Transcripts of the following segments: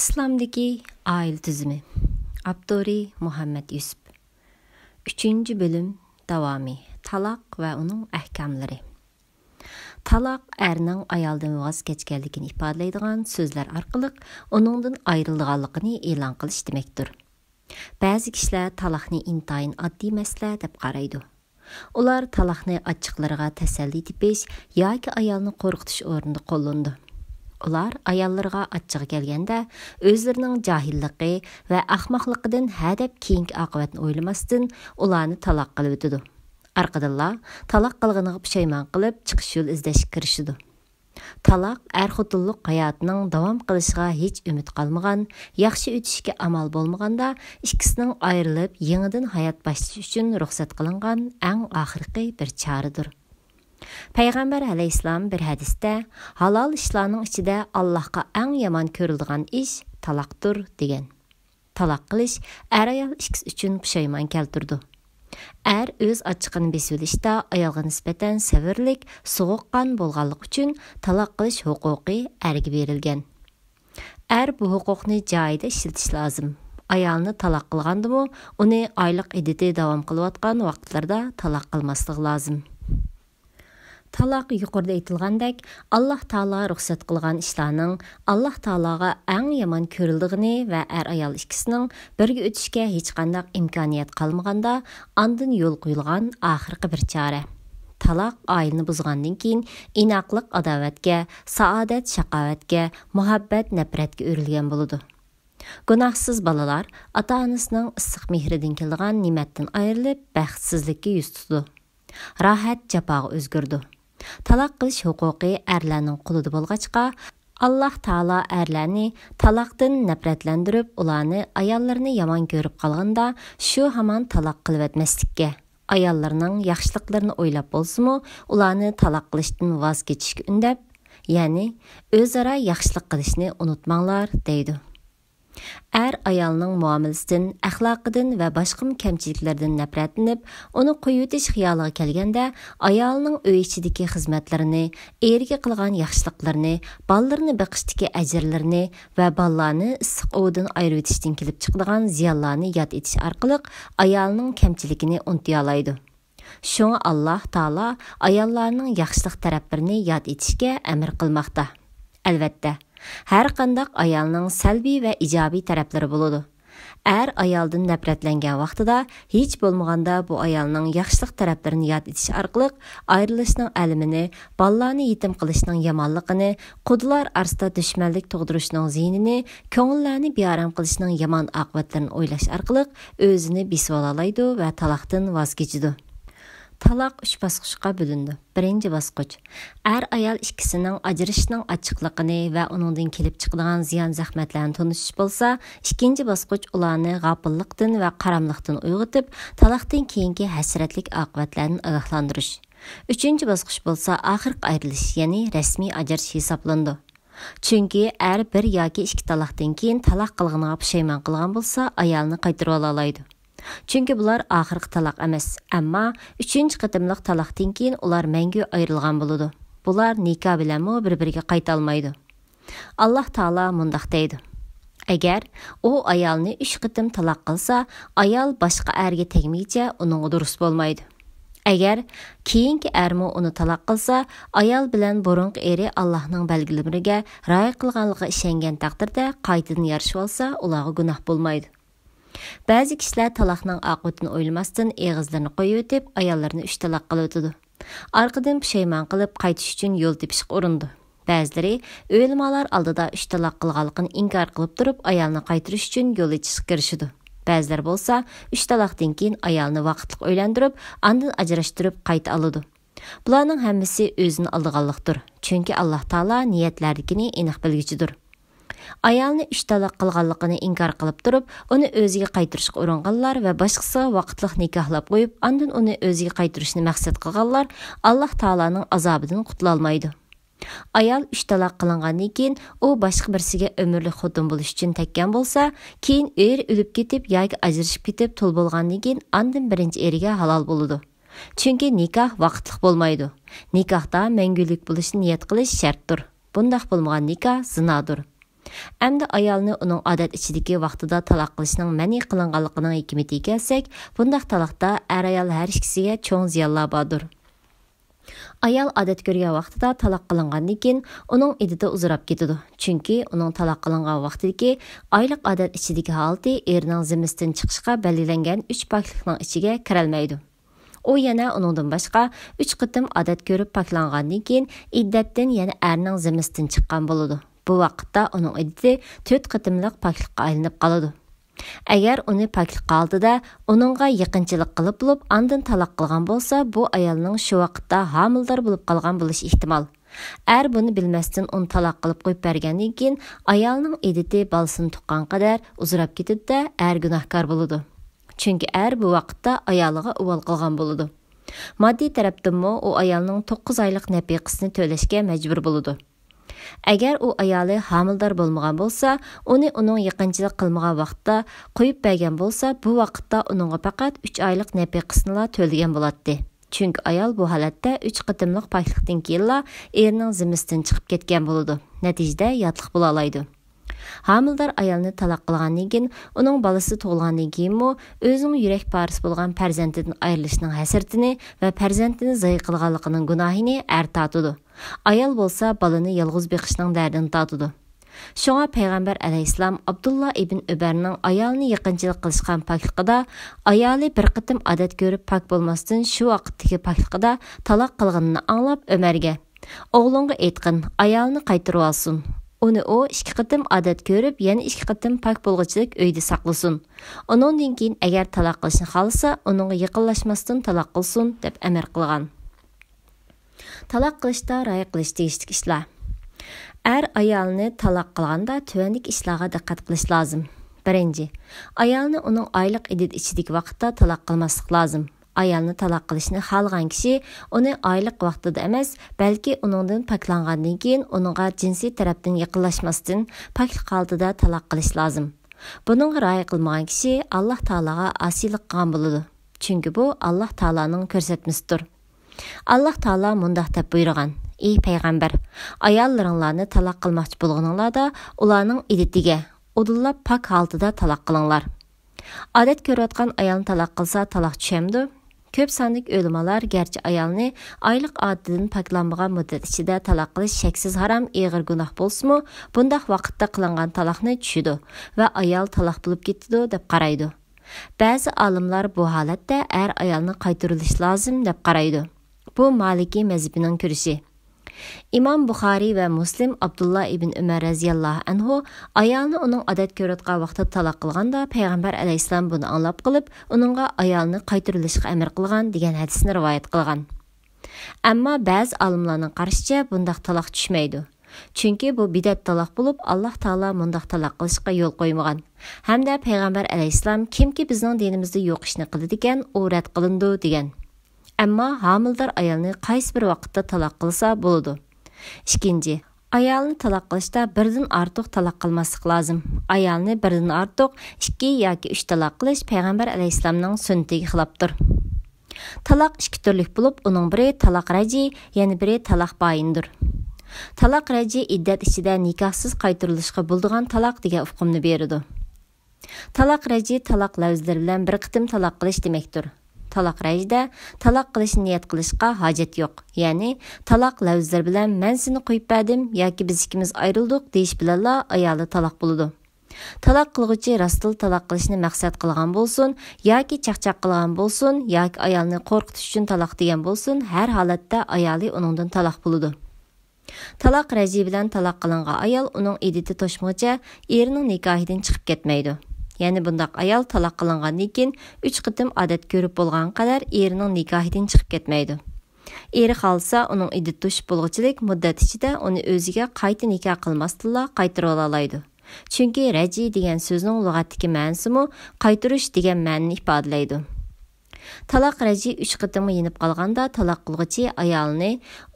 İslamdaki aile tüzümü. Abduri Muhammed Yusuf. 3. bölüm davamı. Talaq ve onun ahkamları. Talaq erning ayaldan vaz keçkenligini ifadaleydigan sözler arqılıq onundan ayrıldığanlığını e'lon qilish demektir. Ba'zi kishilar talaqni intayin oddiy masala deb qaraydi. Ular talaqni ochiqlarga tasalli tepish yoki ayolni qo'rqitish o'rnida qo'llandi. Ular ayollarga achchig'i kelganda o'zlarining jahilligi va ahmoqligidan hadab keyingi oqibatni o'ylamasdan ularni taloq qilib o'tadi. Arqadanlar taloq qilganiga pushaymon qilib chiqish yo'l izlashga kirishadi. Taloq er-xotinlik hayotining davom qilishiga hech umid qolmagan, yaxshi o'tishiga amal bo'lmaganda ikkisining ayrilib yangidan hayot boshlash uchun ruxsat qilingan eng oxirgi bir choradir. Peygamber aleyhisselam bir hadiste halal işlarning ichida Allohga eng yomon ko'riladigan ish taloqdir degan. Taloq qilish ayol ikkisi uchun pushaymon keltirdi. O'z ochiqini besib olishda ayolga nisbatan sabrlik, sovuqqon bo'lganligi uchun taloq qilish huquqi erga berilgan. Bu huquqni joyida ishlatish lozim. Ayolni taloq qilgandimi, uni oylik iddati davom qilayotgan vaqtlarda taloq qilmaslik lozim. Talaq yuqorida aytilgandek, Alloh taolo ruxsat qilgan ishlarning Alloh taologa eng yomon ko'rildigini va ayol ikkisining birga o'tishga hech qanday imkoniyat qolmaganda ondan yo'l qo'yilgan oxirgi bir chora. Talaq oilani buzgandan keyin inoqlik adovatga, saodat shaqovatga, muhabbat nafratga o'rilgan bo'ladi. Gunohsiz bolalar ota-onasining issiq mehridan kelgan ne'matdan ayrilib, baxtsizlikka yuz tutdi. Rahat jafoga o'zgardi. Talaq qilish huquqi erlarning qo'lida bo'lg'achqa, Alloh taolo erlarni taloqdan nafratlantirib, ularni ayollarini yomon ko'rib qolganda, shu hamon taloq qilib etmaslikka, ayollarning yaxshiliklarini o'ylab bo'lsa-mu, ularni taloq qilishdan voz kechishga undab, ya'ni o'zaro yaxshilik qilishni unutmanglar deydi. Ayolning muomalasidan, axloqidan va boshqa kamchiliklardan nafratlanib, uni qo'yitish xiyoliga kelganda, ayolning uy ichidagi xizmatlarini, eriga qilgan yaxshiliklarini, bolalarini beqishdagi ajrlarini va bolalarni issiq ovdan ayirib etishdan kelib chiqadigan ziyonlarni yod etish orqali ayolning kamchiligini unuta oladi. Shunga Alloh taolo ayollarning yaxshilik taraflarini yod etishga amr qilmoqda. Albatta, har qanday ayolning salbiy va ijobiy taraflari bo'ladi. Ayoldan nafratlangan vaqtida hech bo'lmaganda bu ayolning yaxshilik taraflarini yod etish orqali ayrilishning alamini, bolalarni yetim qilishning yomonligini, qudular orasida dushmanlik tug'dirishning ziyinini, ko'ngillarni bearam qilishning yomon oqibatlarini o'ylash orqali o'zini besib oladi va taloqdan voz kechadi. Talaq 3 bosqichga bo'lindi. Birinchi bosqich. Ayol ikkisining ajrashishining ochiqligini va uningdan kelib chiqadigan ziyon zahmatlarni tunishish bo'lsa, ikkinchi bosqich ularni g'afillikdan va qaramliqdan uyg'otib, taloqdan keyingi hasratlik oqibatlarini ogohlantirish. Uchinchi bosqich bo'lsa, oxirgi ayrilish, ya'ni rasmiy ajrashish hisoblandi. Chunki bir yoki ikki taloqdan keyin taloq qilganiga pushaymon qilgan bo'lsa, ayolni qaytarib oladi. Chunki bular oxirgi taloq emas, ammo 3-chi qatimliq taloqdan keyin ular mangu ayrilgan bo'ladi. Bular nikoh bilan bir-biriga qayta olmaydi. Alloh taolo mundaq deydi: Agar u ayolni 3 qatim taloq qilsa, ayol boshqa erga tegmaycha uning durust bo'lmaydi. Agar keyingi ermi uni taloq qilsa, ayol bilan burungi eri Allohning belgilamariga rioya qilganligiga ishongan taqdirda qaytadan yarashib olsa, ularga gunoh bo'lmaydi. Ba'zi kishilar taloqning oqibatini o'ylamasdan eg'izlarini qo'yib o'tib, ayollarni 3 taloq qilib o'tadi. Orqadan pushaymon qilib qaytish uchun yo'l tepishga urindi. Ba'zilari o'lmalar oldida 3 taloq qilganligini inkor qilib turib, ayolni qaytarish uchun yo'l ochishga kirishadi. Ba'zilar bo'lsa, 3 taloqdan keyin ayolni vaqtliq o'ylantirib, ondan ajrashtirib qayta oladi. Bularning hammasi o'zini aldiganlikdir. Chunki Alloh taolo niyatlarini aniq bilguchidir. Ayolni 3 taloq qilganligini inkor qilib turib, uni o'ziga qaytarishga uringanlar va boshqasiga vaqtliq nikohlab qo'yib, ondan uni o'ziga qaytarishni maqsad qilganlar Alloh taolaning azobidan qutula olmaydi. Ayol 3 taloq qilingandan keyin u boshqa birisiga umrlik xotin bo'lish uchun tekkan bo'lsa, keyin o'lib ketib yoki ajrashib ketib tul bo'lgandan keyin ondan birinchi eriga halol bo'ladi. Chunki nikoh vaqtliq bo'lmaydi. Nikohda mangulik bo'lishni niyat qilish shartdir. Bundaq bo'lmagan nikoh zinodir. Әмді аялны оның адət içidəki vaqtida talaq qilishning məni qılınğanlığının hikmetiga kelsak, bundaq talaqda ayal hər ikisiga çoğ ziyonlar bordur. Ayal adet görген vaqtida talaq qılınğandan keyin onun iddəti uzurab ketidi. Çünki onun talaq qılınğan vaqtidagi aylıq adet içidəki halati erining zimmasidan chiqishga belgilangan 3 paklikning ichiga kirolmaydi. O yana onundan başqa 3 qitim adet görüb paklanğandan keyin iddatdan yana erning zimmasidan chiqqan bo'ladi. Bu vaqtda onun iddəti 4 qitimliq paklikqa aylanıb qaladı. Əgər onu paklikqa aldıda, onunğa yaqinchilik qilib bo'lib, andan talaq qilgan bo'lsa, bu ayolning shu vaqtda homildor bo'lib qolgan bo'lishi ehtimol. Er buni bilmasdan onu talaq qilib qo'yib bergandan keyin ayolning iddati bolasini tuqqan qadar uzrab ketadi-da, er gunohkor bo'ladi. Chunki er bu vaqtda ayoliga uvol qilgan bo'ladi. Moddiy tarafdanmi u ayolning 9 oylik nafaqasini to'lashga majbur bo'ladi. Əgər o ayoli homildor bo'lmagan bo'lsa, uning yaqinchilik qilmagan vaqtda qo'yib bergan bo'lsa, bu vaqtda uningga faqat 3 oylik nafaqasini to'lagan bo'ladi. Chunki ayol bu holatda 3 qitimliq paklikdan keyinla erining zimmasidan chiqib ketgan bo'ladi. Natijada yotliq bo'la oladi. Homildor ayolni talaq qilgandan keyin, uning balasi tug'ilgandan keyinmi o'zining yurak parisi bo'lgan farzandidan ayrilishning hasratini va farzandini zoy qilganligining gunohini tortadi. Ayol bo'lsa balani yolg'iz beqishning dardini tortadi. Shunga payg'ambar alayhissalom Abdullah ibn Ubarning ayolni yaqinchilik qilishgan pakligida ayoli bir qitim odat ko'rib pak bo'lmasdan shu vaqtdagi pakligida talaq qilganini anglab Umarga: "O'g'lingga aytqin, ayolni qaytarib olsin. Uni o 2 qitim odat ko'rib, yana 2 qitim pak bo'lg'ichilik uyda saqlasin. Undan keyin agar talaq qilishni xolasa, uningga yaqinlashmasdan talaq qilsin" deb amr qilgan. Talaq qilishda rioya qilish tegishli ishlar. Er ayolni talaq qilganda tuvandagi ishlarga diqqat qilish lozim. Birinchi, ayolni uning oylik iddat ichidagi vaqtda talaq qilmaslik lozim. Ayolni talaq qilishni xohlagan kishi uni oylik vaqtida emas, balki uningdan paklangandan keyin uningga jinsiy tarafdan yaqinlashmasdan paklik holatida talaq qilish lozim. Buningga rioya qilmagan kishi Alloh taolaga osiylik qilgan bo'ladi. Chunki bu Alloh taolaning ko'rsatmasidir. Alloh taolo mundaq deb buyurgan: "Ey payg'ambar, ayollaringlarni talaq qilmoqchi bo'lganinglarda ularning iddatiga udullab pak holatida talaq qilinglar." Odat ko'rayotgan ayolni talaq qilsa talaq tushamdi? Ko'p sonlik o'limalar garchi ayolni oylik odatidan paklanmagan muddat ichida talaq qilish shaksiz harom, og'ir gunoh bo'lsa-mu, bundaq vaqtda qilingan talaqni tushidi va ayol talaq bo'lib ketdi deb qaraydi. Ba'zi olimlar bu holatda er ayolni qaytarilish lozim deb qaraydi. Bu Maliki mazhabining ko'rishi. İmam Buxoriy va Muslim Abdullah ibn Umar raziyallohu anhu ayolni uning odat ko'rayotgan vaqtda talaq qilganda payg'ambar alayhissalom buni anglab qilib, uningga ayolni qaytarilishga amr qilgan degan hadisni rivoyat qilgan. Ammo ba'zi olimlarning qarashicha bundaq talaq tushmaydi. Chunki bu bidat talaq bo'lib, Alloh taolo bundaq talaq qilishga yo'l qo'ymagan. Hamda payg'ambar alayhissalom kimki bizning dinimizda yo'q ishni qiladi ekan, u rad qilindi degan. Ammo homildor ayolni qaysi bir vaqtda talaq qilsa bo'ladi. Ikkinchi, ayolni talaq qilishda birdan ortiq talaq qilmaslik lozim. Ayolni birdan ortiq 2 yoki 3 talaq qilish payg'ambar alayhissalomning sunnatiga xilofdir. Talaq 2 turlik bo'lib, uning biri talaq raji, yana biri talaq bayindir. Talaq raji iddat ichida nikohsiz qaytarilishga bo'ladigan talaq degan hukmni beradi. Talaq raji talaq lafzlari bilan bir qitim talaq qilish demakdir. Talaq rajda talaq qilishni niyat qilishga hojat yo'q. Ya'ni talaq lafzlari bilan men seni qo'yib berdim yoki biz ikkimiz ayrildik deyish bilanla ayoli talaq bo'ladi. Talaq qilguvchi rostl talaq qilishni maqsad qilgan bo'lsin yoki chaqchaq qilgan bo'lsin yoki ayolni qo'rqitish uchun talaq degan bo'lsin, har holatda ayoli uningdan talaq bo'ladi. Talaq raji bilan talaq qilingan ayol uning iddati to'shmoqcha erining nikohidan chiqib ketmaydi. Ya'ni bundaq ayol talaq qilingandan keyin 3 qitim odat ko'rib bo'lgan qadar erining nikohidan chiqib ketmaydi. Eri xolsa uning iddat to'shib bo'lg'ichilik muddat ichida uni o'ziga qayta nikoh qilmasdilla qaytarib olaydi. Chunki raji degan so'zning lug'atdagi ma'nosimi qaytarish degan ma'noni ifodalaydi. Talaq raji 3 qitimga yenib qolganda talaq qilguvchi ayolni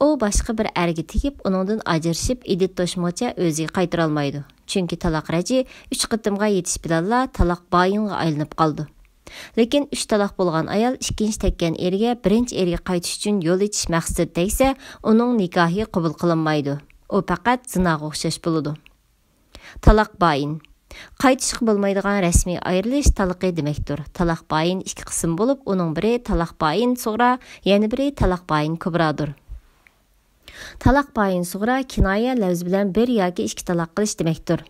u boshqa bir erga tegib uningdan ajrashib iddat to'shmoqcha o'ziga qaytara olmaydi. Chunki talaq raji 3 qitimga yetish bilanla talaq bayinga aylanib qoldi. Lekin 3 talaq bo'lgan ayol ikkinchi tekkan eriga birinchi eriga qaytish uchun yo'l etish maqsadida tegsa, uning nikohi qabul qilinmaydi. U faqat zinoga o'xshash bo'ladi. Talaq bayin. Qaytışıq bolmaydigan rəsmi ayrılış talaqı deməkdir. Talaq bayin iki qism bo'lib, uning biri talaq bayin suğra, yana biri talaq bayin kubradır. Talaq bayin suğra kinoya lafzi bilan bir yoki ikki talaq qilish deməkdir.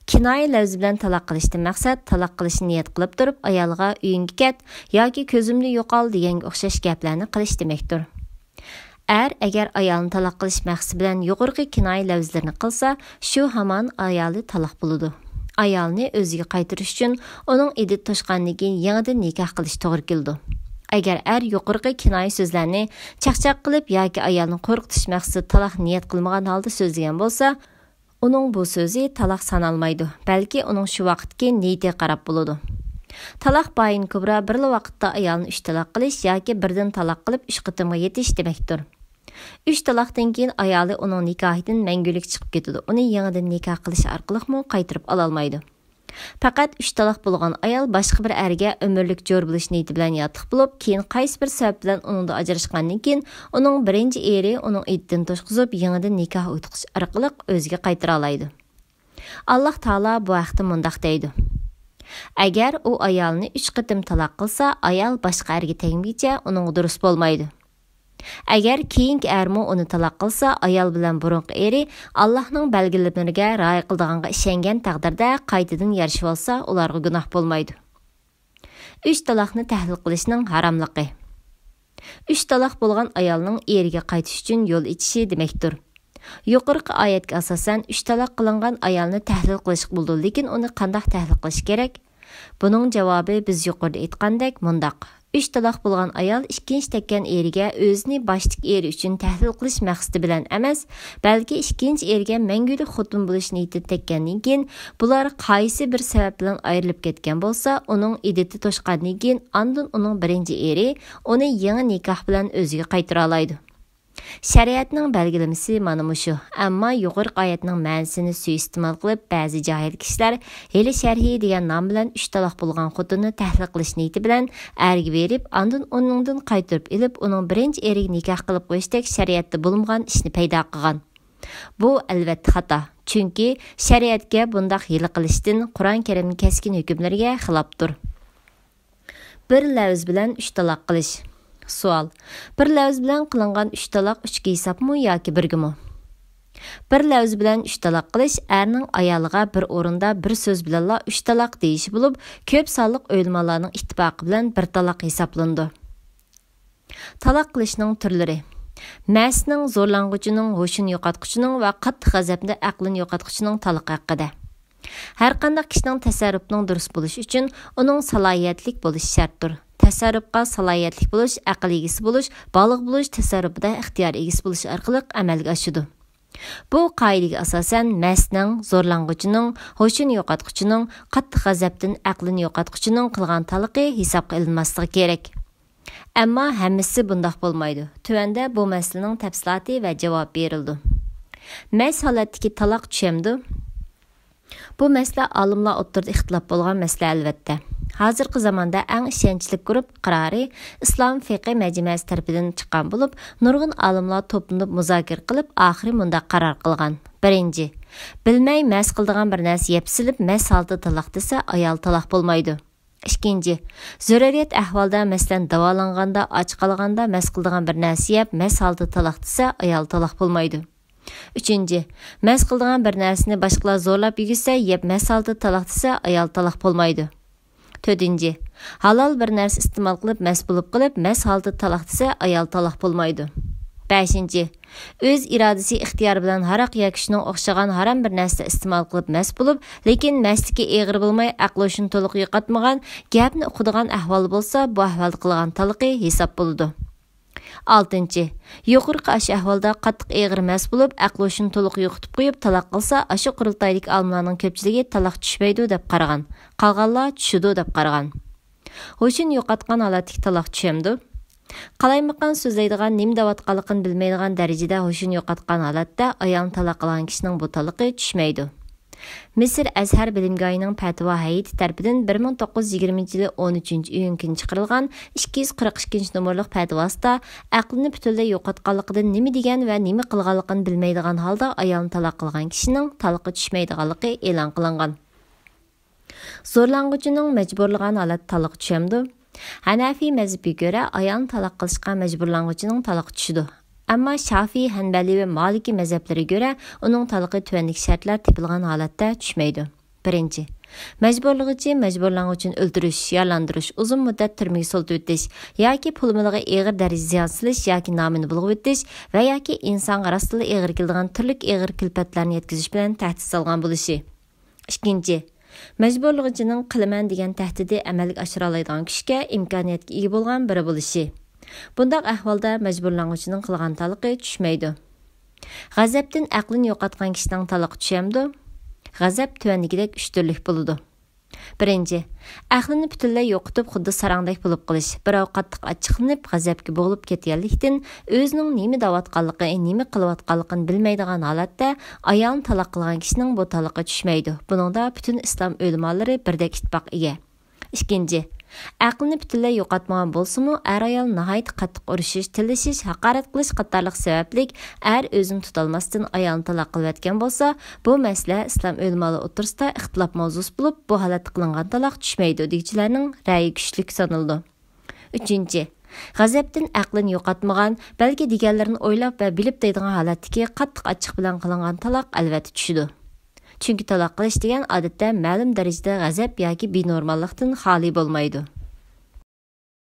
Kinoya lafzi bilan talaq qilishdan maqsad talaq qilishni niyat qilib turib, ayolga uyingga ket yoki ko'zimni yo'qol deganga o'xshash gaplarni qilish deməkdir. Agar ayolni talaq qilish maqsadi bilan yuqorqi kinoya lafzlarini qilsa, shu hamon ayoli talaq bo'ladi. Ayolni o'ziga qaytarish uchun uning iddat to'shqandan keyin yangidan nikoh qilish to'g'ri keldi. Agar yuqorqi kinoya so'zlarni chaqchaq qilib yoki ayolni qo'rqitish maqsadida talaq niyat qilmagan holda so'zlagan bo'lsa, uning bu so'zi talaq sanalmaydi, balki uning shu vaqtga niyatiga qarab bo'ladi. Talaq bayin kubra bir vaqtda ayolni 3 talaq qilish yoki birdan talaq qilib 3 qitimga yetish deməkdir. 3 talaqdan keyin ayoli uning nikohidan mangulik chiqib ketadi. Uni yangidan nikoh qilish orqali mo qaytarib ola olmaydi. Faqat 3 talaq bo'lgan ayol boshqa bir erga umrlik jo'r bo'lish niyati bilan yotiq bo'lib, keyin qaysi bir sabab bilan uningda ajrashgandan keyin uning birinchi eri uning iddatini to'shqizib, yangidan nikoh o'tqizish orqali o'ziga qaytara oladi. Alloh taolo bu vaqtda mundaq deydi: Agar u ayolni 3 qitim talaq qilsa, ayol boshqa erga tegmaguncha uning durust bo'lmaydi. Agar keyingi ermo uni talaq qilsa, ayol bilan burunqi eri Allohning belgilamalariga rioya qildiganga ishongan taqdirda qaytadan yarashib olsa, ularga gunoh bo'lmaydi. 3 talaqni tahlil qilishning haromligi. 3 talaq bo'lgan ayolning eriga qaytish uchun yo'l ichishi deməkdir. Yuqorqi oyatga asosan 3 talaq qilingan ayolni tahlil qilish bo'ldi, lekin uni qanday tahlil qilish kerak? Buning javobi biz yuqorida aytgandek mundaq. 3 talaq bo'lgan ayol ikkinchi tekkan eriga o'zini boshlik eri uchun tahlil qilish maqsadi bilan emas, balki ikkinchi eriga mangulik xotin bo'lish niyati tekkandan keyin bular qaysi bir sabab bilan ayrilib ketgan bo'lsa, uning iddati to'shqandan keyin ondan uning birinchi eri uni yangi nikoh bilan o'ziga qaytara oladi. Shariatning belgilamasi mana mushu. Ammo yuqorqi oyatning ma'nosini suiiste'mol qilib, ba'zi jahil kishilar hali sharhi degan nom bilan 3 talaq bo'lgan xotinni tahlil qilish niyati bilan erga berib, ondan uningdan qaytarib ilib, uning birinchi eriga nikoh qilib qo'yishdek shariatda bo'lmagan ishni paydo qilgan. Bu albatta xato. Chunki shariatga bundaq hiyla qilishdan Qur'on Karimning keskin hukmlariga xilofdir. Bir lafz bilan 3 talaq qilish. Sual. Bir lafz bilan qilingan 3 talaq 3 ga hisobmi yoki 1 gami? Bir lafz bilan 3 talaq qilish erning ayoliga bir o'rinda bir so'z bilan 3 talaq deyishi bo'lib, ko'p sonliq o'lmalarning ittifoqi bilan 1 talaq hisoblandi. Talaq qilishning turlari. Ma'sning zo'rlanguchining, ho'shini yo'qotquchining va qattiq g'azabni aqlini yo'qotquchining talaq haqida. Har qanday kishining tasarrufining durust bo'lishi uchun uning salohiyatlik bo'lishi shartdir. Tasarrufga salohiyatlik bo'lish, aql egasi bo'lish, baliq bo'lish, tasarrufida ixtiyor egasi bo'lish orqali amalga oshadi. Bu qoidaga asosan ma'sning zo'rlanguchining, ho'shini yo'qotquchining, qattiq g'azabdan aqlini yo'qotquchining qilgan talaqi hisobga ilinmasligi kerak. Ammo hammasi bundoq bo'lmaydi. Tuvanda bu masalaning tafsiloti va javob berildi. Mas holatdagi taloq tushamdi. Bu masala olimlar o'rtasida ixtilof bo'lgan masala albatta. Hozirgi zamonda eng ishonchli guruh qarori Islom fiqh majmuasi tarafidan chiqqan bo'lib, nurg'un olimlar to'planib muzokara qilib, oxiri bunda qaror qilgan. Birinchi, bilmay mas qildigan bir narsa yeb silib, mas holda taloq desa, ayol taloq bo'lmaydi. Ikkinchi, zaruriyat ahvolda, masalan, davolanganda, och qolganda mas qildigan bir narsa yeb, mas holda taloq desa, ayol taloq bo'lmaydi. Üçüncü, mas qildigan bir narsani boshqalar zo'rlab yegisa, yeb mas holda taloq desa, ayol taloq bo'lmaydi. To'rtinchi, halol bir narsa iste'mol qilib, mas bo'lib qilib, mas holda taloq desa, ayol taloq bo'lmaydi. Beshinchi, o'z irodasi ixtiyor bilan haroq yoki shuning o'xshagan harom bir narsa iste'mol qilib mas bo'lib, lekin masligi eg'ir bo'lmay, aqli shuni to'liq yo'qotmagan, gapni o'qidigan ahvol bo'lsa, bu ahvolda qilgan taloqi hisob bo'ladi. Altıncı, yuqorqi ash ahvolda qattiq eg'ir mas bo'lib, aqli shuni to'liq yo'qotib qo'yib taloq qilsa, ashu qurultaydagi olimlarning ko'pchiligi taloq tushmaydi deb qaragan. Qolganlar tushidi deb qaragan. Ho'shin yo'qotgan holatdagi taloq tushamdi. Qalaymaqan so'zlaydigan, nima deyotganligini bilmaydigan darajada ho'shin yo'qotgan holatda ayol taloq qilgan kishining bu taloqi tushmaydi. Misr Azhar bilimgohining fatvo hay'ati tarafidan 1920 yili 13-iyun kuni chiqarilgan 242 nomorliq fatvosida aqlini butunlay yo'qotganligidan nima degan va nima qilganligini bilmaydigan holda ayolni taloq qilgan kishining taloqqa tushmaydiganligi e'lon qilingan. Zo'rlanguchining majburlagan holat taloq tushamdi. Hanafiy mazhabiga ko'ra ayolni taloq qilishga majburlanguchining taloq tushidi. Ammo Shafiy, Hanbali va Maliki mazhablariga ko'ra uning taloqi tuvanlik shartlar tepilgan holatda tushmaydi. Birinchi, majburlanguchi majburlanguchini o'ldirish, yaralantirish, uzun muddat turmaga soltib o'tish yoki pul-muliga og'ir darajada ziyon silish yoki nomini bulg'ab o'tish va yoki insonga rostla og'ir keladigan turli og'ir kulfatlarni yetkazish bilan tahdid solgan bo'lishi. Ikkinchi, majburlanguchining qilaman degan tahdidi amalga oshira oladigan kuchga, imkoniyatga ega bo'lgan biri bo'lishi. Bundaq ahvolda majburlanguchining qilgan taloqi tushmaydi. G'azabdan aqlini yo'qotgan kishining taloqi tushamdi. G'azab tuvanligidek 3 turlik bo'ladi. Birinchi, aqlini butunlay yo'qotib xuddi sarangdek bo'lib qolish. Birov qattiq achchiqlanib, g'azabga bo'g'ilib ketganlikdan o'zining nima deyotganligini, nima qilayotganligini bilmaydigan holatda ayolni taloq qilgan kishining bu taloqi tushmaydi. Buningda butun islom ulamolari birdek ittifoq ega. Ikkinchi, aqlni butunlay yo'qotmagan bo'lsa-mu, ayol nihoyat qattiq urishish, tilishish, haqorat qilish qatorliq sabablik o'zini tutolmasdan ayolni taloq qilayotgan bo'lsa, bu masala islom ulamolari o'rtasida ixtilof mavzusi bo'lib, bu holatda qilingan taloq tushmaydi deyichilarning ra'yi kuchli sanaldi. Uchinchi, g'azabdan aqlini yo'qotmagan, balki deganlarini o'ylab va bilib deydigan holatdagi qattiq achchiq bilan qilingan taloq albatta tushidi. Chunki taloq qilish degan odatda ma'lum darajada g'azab yoki benormallikdan xoli bo'lmaydi.